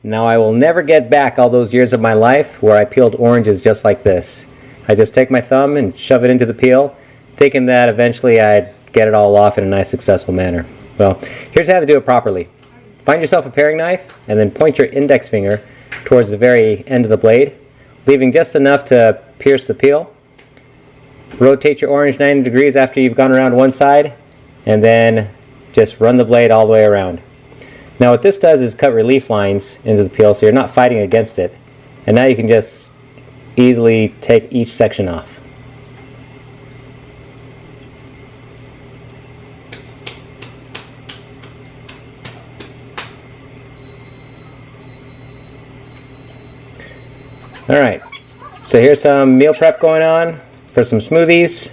Now I will never get back all those years of my life where I peeled oranges just like this. I just take my thumb and shove it into the peel, thinking that eventually I'd get it all off in a nice, successful manner. Well, here's how to do it properly. Find yourself a paring knife and then point your index finger towards the very end of the blade, leaving just enough to pierce the peel. Rotate your orange 90 degrees after you've gone around one side, and then just run the blade all the way around. Now what this does is cut relief lines into the peel so you're not fighting against it. And now you can just easily take each section off. Alright, so here's some meal prep going on for some smoothies.